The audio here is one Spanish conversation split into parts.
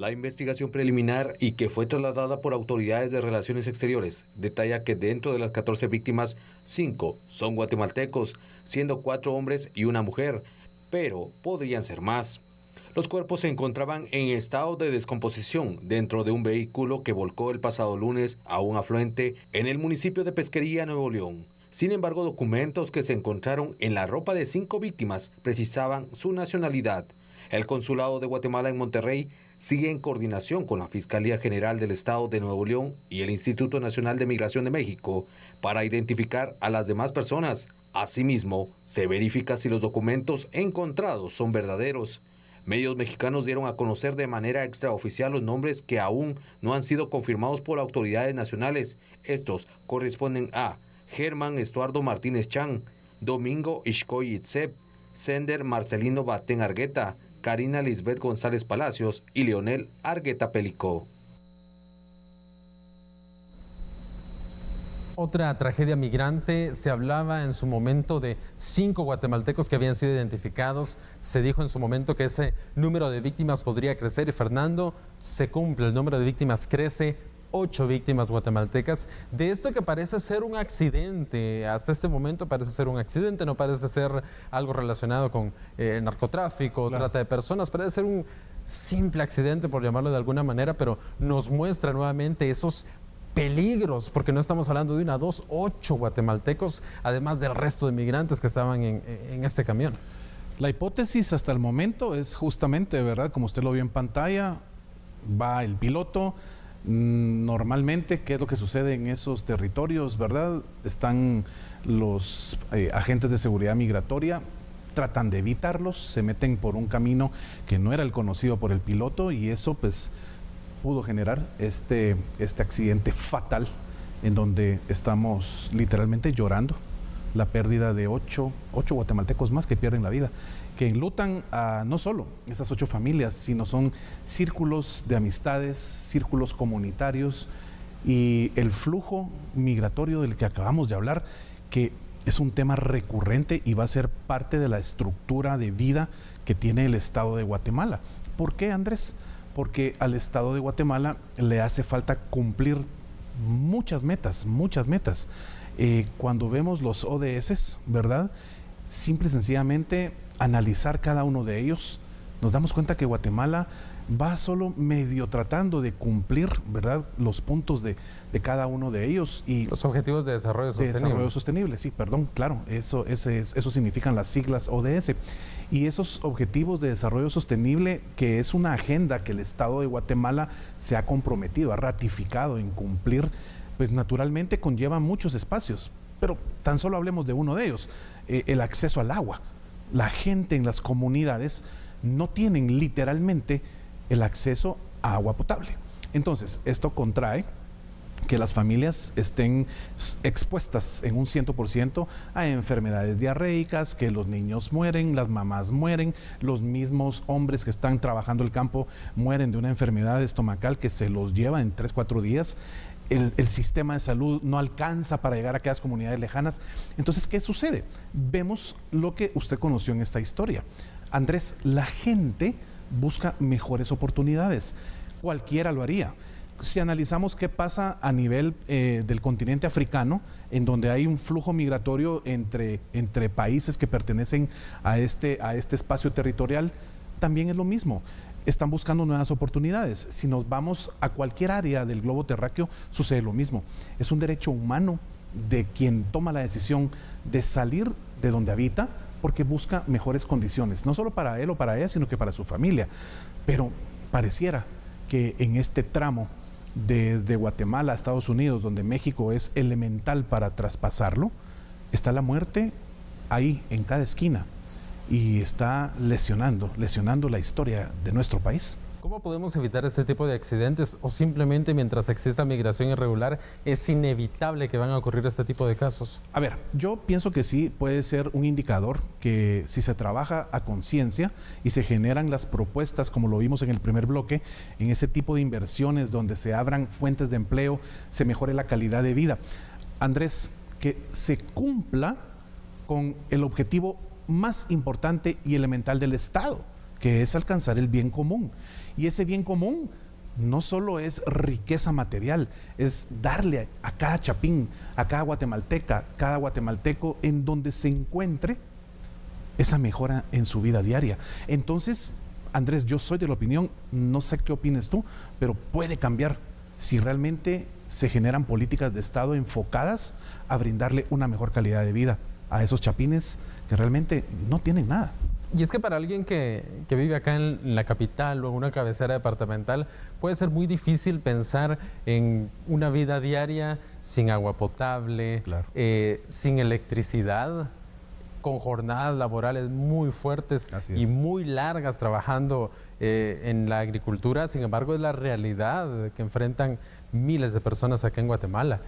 La investigación preliminar y que fue trasladada por autoridades de Relaciones Exteriores detalla que dentro de las 14 víctimas, 5 son guatemaltecos, siendo 4 hombres y una mujer, pero podrían ser más. Los cuerpos se encontraban en estado de descomposición dentro de un vehículo que volcó el pasado lunes a un afluente en el municipio de Pesquería, Nuevo León. Sin embargo, documentos que se encontraron en la ropa de 5 víctimas precisaban su nacionalidad. El Consulado de Guatemala en Monterrey sigue en coordinación con la Fiscalía General del Estado de Nuevo León y el Instituto Nacional de Migración de México para identificar a las demás personas. Asimismo, se verifica si los documentos encontrados son verdaderos. Medios mexicanos dieron a conocer de manera extraoficial los nombres que aún no han sido confirmados por autoridades nacionales. Estos corresponden a Germán Estuardo Martínez Chan, Domingo Ixcoy Itzep, Sender Marcelino Batén Argueta, Karina Lisbeth González Palacios y Leonel Argueta Pelicó. Otra tragedia migrante, se hablaba en su momento de 5 guatemaltecos que habían sido identificados, se dijo en su momento que ese número de víctimas podría crecer y Fernando, se cumple, el número de víctimas crece, 8 víctimas guatemaltecas, de esto que parece ser un accidente, hasta este momento parece ser un accidente, no parece ser algo relacionado con narcotráfico, claro, trata de personas, parece ser un simple accidente por llamarlo de alguna manera, pero nos muestra nuevamente esos peligros, porque no estamos hablando de 1, 2, 8 guatemaltecos, además del resto de migrantes que estaban en este camión. La hipótesis hasta el momento es justamente, ¿verdad? Como usted lo vio en pantalla, va el piloto. Normalmente, ¿qué es lo que sucede en esos territorios, verdad? Están los agentes de seguridad migratoria, tratan de evitarlos, se meten por un camino que no era el conocido por el piloto y eso pues pudo generar este accidente fatal en donde estamos literalmente llorando la pérdida de 8 guatemaltecos más que pierden la vida, que enlutan a no solo esas 8 familias, sino son círculos de amistades, círculos comunitarios y el flujo migratorio del que acabamos de hablar, que es un tema recurrente y va a ser parte de la estructura de vida que tiene el Estado de Guatemala. ¿Por qué, Andrés? Porque al Estado de Guatemala le hace falta cumplir muchas metas. Cuando vemos los ODS, ¿verdad? Simple y sencillamente analizar cada uno de ellos, nos damos cuenta que Guatemala va solo medio tratando de cumplir, ¿verdad?, los puntos de cada uno de ellos. Y los objetivos de desarrollo sostenible. Desarrollo sostenible, sí, perdón, claro, eso significan las siglas ODS. Y esos objetivos de desarrollo sostenible, que es una agenda que el Estado de Guatemala se ha comprometido, ha ratificado en cumplir, pues naturalmente conlleva muchos espacios. Pero tan solo hablemos de uno de ellos, el acceso al agua. La gente en las comunidades no tienen literalmente el acceso a agua potable. Entonces, esto contrae que las familias estén expuestas en un 100% a enfermedades diarreicas, que los niños mueren, las mamás mueren, los mismos hombres que están trabajando el campo mueren de una enfermedad estomacal que se los lleva en 3-4 días. El sistema de salud no alcanza para llegar a aquellas comunidades lejanas. Entonces, ¿qué sucede? Vemos lo que usted conoció en esta historia. Andrés, la gente busca mejores oportunidades. Cualquiera lo haría. Si analizamos qué pasa a nivel del continente africano, en donde hay un flujo migratorio entre países que pertenecen a este espacio territorial, también es lo mismo. Están buscando nuevas oportunidades. Si nos vamos a cualquier área del globo terráqueo, sucede lo mismo. Es un derecho humano de quien toma la decisión de salir de donde habita, porque busca mejores condiciones, no solo para él o para ella, sino que para su familia. Pero pareciera que en este tramo desde Guatemala a Estados Unidos, donde México es elemental para traspasarlo, está la muerte ahí en cada esquina y está lesionando la historia de nuestro país. ¿Cómo podemos evitar este tipo de accidentes o simplemente mientras exista migración irregular es inevitable que van a ocurrir este tipo de casos? A ver, yo pienso que sí puede ser un indicador que si se trabaja a conciencia y se generan las propuestas, como lo vimos en el primer bloque, en ese tipo de inversiones donde se abran fuentes de empleo, se mejore la calidad de vida. Andrés, que se cumpla con el objetivo más importante y elemental del Estado, que es alcanzar el bien común. Y ese bien común no solo es riqueza material, es darle a cada chapín, a cada guatemalteca, cada guatemalteco en donde se encuentre esa mejora en su vida diaria. Entonces, Andrés, yo soy de la opinión, no sé qué opines tú, pero puede cambiar si realmente se generan políticas de Estado enfocadas a brindarle una mejor calidad de vida a esos chapines que realmente no tienen nada. Y es que para alguien que vive acá en la capital o en una cabecera departamental, puede ser muy difícil pensar en una vida diaria sin agua potable, Claro. sin electricidad, con jornadas laborales muy fuertes y muy largas trabajando en la agricultura. Sin embargo, es la realidad que enfrentan miles de personas acá en Guatemala.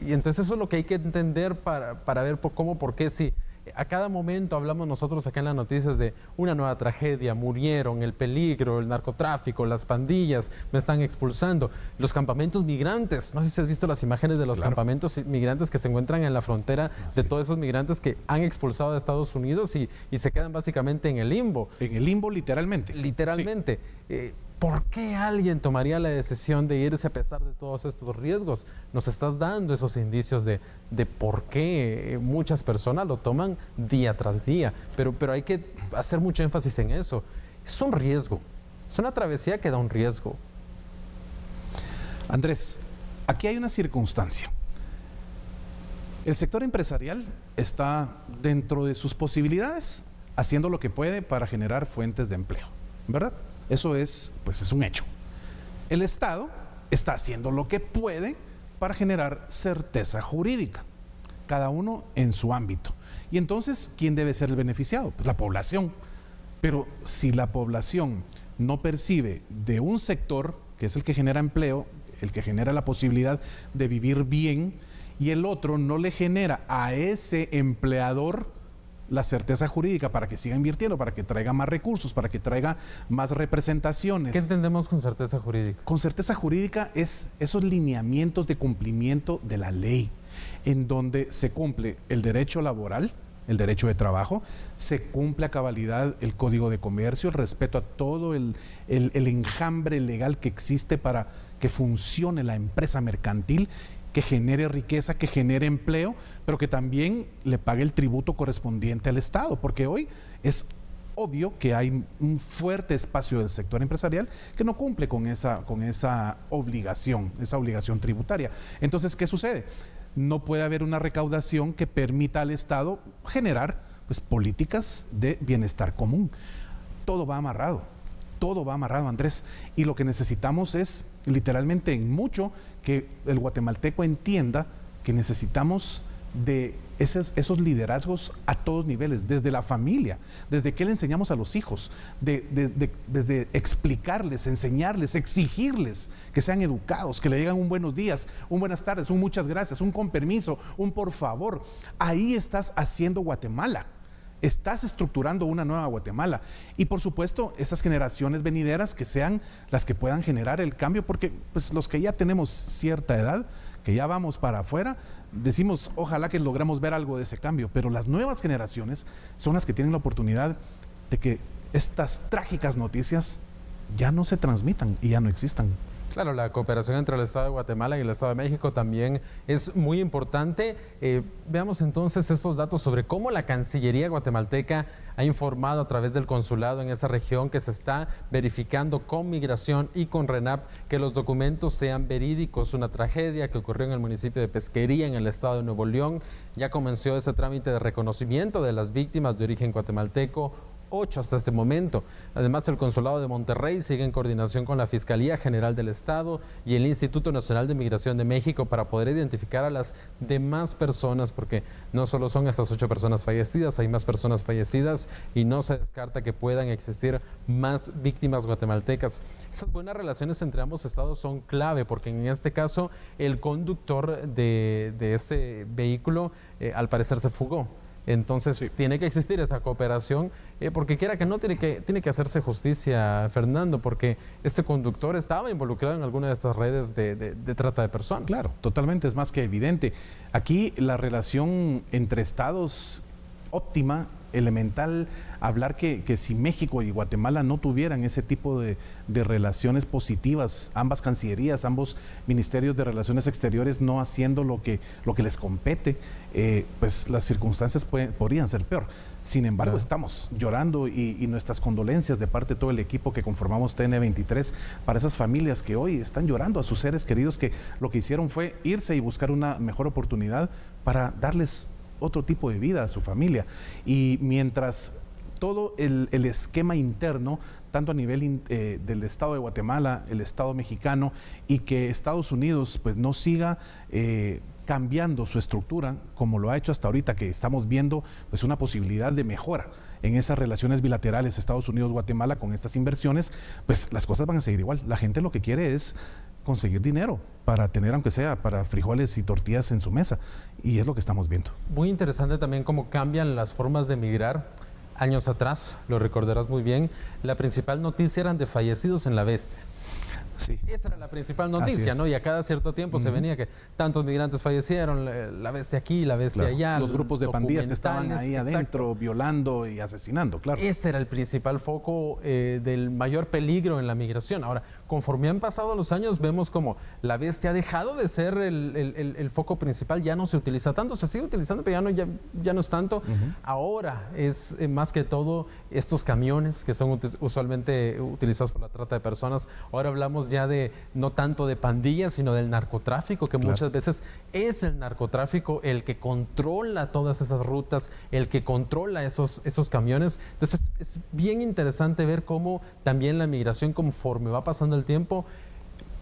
Y entonces eso es lo que hay que entender para ver cómo, por qué, si a cada momento hablamos nosotros acá en las noticias de una nueva tragedia, murieron, el peligro, el narcotráfico, las pandillas, me están expulsando. Los campamentos migrantes, no sé si has visto las imágenes de los campamentos migrantes que se encuentran en la frontera, de todos esos migrantes que han expulsado de Estados Unidos y se quedan básicamente en el limbo. En el limbo, literalmente. Literalmente. Sí. ¿Por qué alguien tomaría la decisión de irse a pesar de todos estos riesgos? Nos estás dando esos indicios de por qué muchas personas lo toman día tras día, pero hay que hacer mucho énfasis en eso. Es un riesgo, es una travesía que da un riesgo. Andrés, aquí hay una circunstancia. El sector empresarial está dentro de sus posibilidades haciendo lo que puede para generar fuentes de empleo, ¿verdad? Eso es un hecho. El Estado está haciendo lo que puede para generar certeza jurídica, cada uno en su ámbito. Y entonces, ¿quién debe ser el beneficiado? Pues la población. Pero si la población no percibe de un sector, que es el que genera empleo, el que genera la posibilidad de vivir bien, y el otro no le genera a ese empleador la certeza jurídica para que siga invirtiendo, para que traiga más recursos, para que traiga más representaciones. ¿Qué entendemos con certeza jurídica? Con certeza jurídica es esos lineamientos de cumplimiento de la ley, en donde se cumple el derecho laboral, el derecho de trabajo, se cumple a cabalidad el Código de Comercio, el respeto a todo el enjambre legal que existe para que funcione la empresa mercantil, que genere riqueza, que genere empleo, pero que también le pague el tributo correspondiente al Estado, porque hoy es obvio que hay un fuerte espacio del sector empresarial que no cumple con esa obligación tributaria. Entonces, ¿qué sucede? No puede haber una recaudación que permita al Estado generar políticas de bienestar común. Todo va amarrado, Andrés, y lo que necesitamos es literalmente en mucho que el guatemalteco entienda que necesitamos de esos liderazgos a todos niveles, desde la familia, desde qué le enseñamos a los hijos, desde explicarles, enseñarles, exigirles que sean educados, que le digan un buenos días, un buenas tardes, un muchas gracias, un con permiso, un por favor. Ahí estás haciendo Guatemala. Estás estructurando una nueva Guatemala y por supuesto esas generaciones venideras que sean las que puedan generar el cambio, porque los que ya tenemos cierta edad, que ya vamos para afuera, decimos ojalá que logremos ver algo de ese cambio, pero las nuevas generaciones son las que tienen la oportunidad de que estas trágicas noticias ya no se transmitan y ya no existan. Claro, la cooperación entre el Estado de Guatemala y el Estado de México también es muy importante. Veamos entonces estos datos sobre cómo la Cancillería guatemalteca ha informado a través del consulado en esa región que se está verificando con Migración y con RENAP que los documentos sean verídicos. Una tragedia que ocurrió en el municipio de Pesquería, en el estado de Nuevo León. Ya comenzó ese trámite de reconocimiento de las víctimas de origen guatemalteco, 8 hasta este momento. Además, el Consulado de Monterrey sigue en coordinación con la Fiscalía General del Estado y el Instituto Nacional de Migración de México para poder identificar a las demás personas, porque no solo son estas 8 personas fallecidas, hay más personas fallecidas y no se descarta que puedan existir más víctimas guatemaltecas. Esas buenas relaciones entre ambos estados son clave, porque en este caso el conductor de este vehículo al parecer se fugó. Entonces sí, tiene que existir esa cooperación, porque quiera que no, tiene que hacerse justicia, Fernando, porque este conductor estaba involucrado en alguna de estas redes de trata de personas. Claro, totalmente, es más que evidente. Aquí la relación entre estados óptima elemental hablar que si México y Guatemala no tuvieran ese tipo de relaciones positivas, ambas cancillerías, ambos ministerios de Relaciones Exteriores no haciendo lo que les compete, pues las circunstancias podrían ser peor. Sin embargo, estamos llorando y nuestras condolencias de parte de todo el equipo que conformamos TN23 para esas familias que hoy están llorando a sus seres queridos que lo que hicieron fue irse y buscar una mejor oportunidad para darles otro tipo de vida a su familia. Y mientras todo el esquema interno, tanto a nivel del Estado de Guatemala, el Estado mexicano, y que Estados Unidos pues no siga cambiando su estructura como lo ha hecho hasta ahorita, que estamos viendo pues una posibilidad de mejora en esas relaciones bilaterales Estados Unidos-Guatemala con estas inversiones, pues las cosas van a seguir igual. La gente lo que quiere es conseguir dinero para tener, aunque sea para frijoles y tortillas en su mesa, y es lo que estamos viendo. Muy interesante también cómo cambian las formas de migrar. Años atrás, lo recordarás muy bien, la principal noticia eran de fallecidos en la Bestia. Sí. Esa era la principal noticia, ¿no? Y a cada cierto tiempo se venía que tantos migrantes fallecieron, la bestia aquí, la bestia allá. Los grupos de pandillas que estaban ahí adentro, violando y asesinando, claro. Ese era el principal foco del mayor peligro en la migración. Ahora, conforme han pasado los años, vemos como la bestia ha dejado de ser el foco principal, ya no se utiliza tanto, se sigue utilizando, pero ya no es tanto. Ahora es más que todo estos camiones que son usualmente utilizados por la trata de personas. Ahora hablamos ya de no tanto de pandillas, sino del narcotráfico, que muchas veces es el narcotráfico el que controla todas esas rutas, el que controla esos camiones. Entonces es bien interesante ver cómo también la migración, conforme va pasando el tiempo,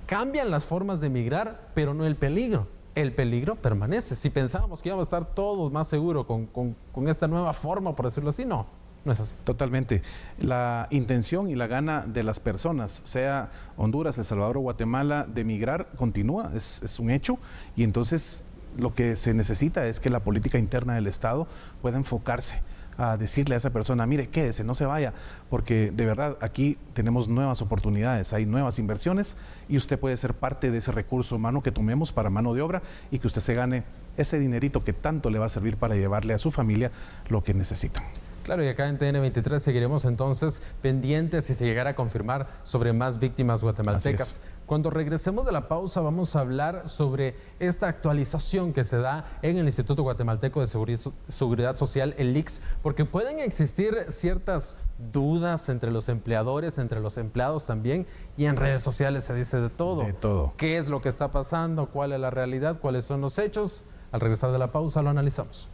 cambian las formas de migrar, pero no el peligro. El peligro permanece. Si pensábamos que íbamos a estar todos más seguros con esta nueva forma, por decirlo así, no es así. Totalmente. La intención y la gana de las personas, sea Honduras, El Salvador o Guatemala, de migrar, continúa, es un hecho, y entonces lo que se necesita es que la política interna del Estado pueda enfocarse a decirle a esa persona, mire, quédese, no se vaya, porque de verdad aquí tenemos nuevas oportunidades, hay nuevas inversiones y usted puede ser parte de ese recurso humano que tomemos para mano de obra y que usted se gane ese dinerito que tanto le va a servir para llevarle a su familia lo que necesitan. Claro, y acá en TN23 seguiremos entonces pendientes si se llegara a confirmar sobre más víctimas guatemaltecas. Cuando regresemos de la pausa vamos a hablar sobre esta actualización que se da en el Instituto Guatemalteco de Seguridad Social, el IGSS, porque pueden existir ciertas dudas entre los empleadores, entre los empleados también, y en redes sociales se dice de todo. De todo. ¿Qué es lo que está pasando? ¿Cuál es la realidad? ¿Cuáles son los hechos? Al regresar de la pausa lo analizamos.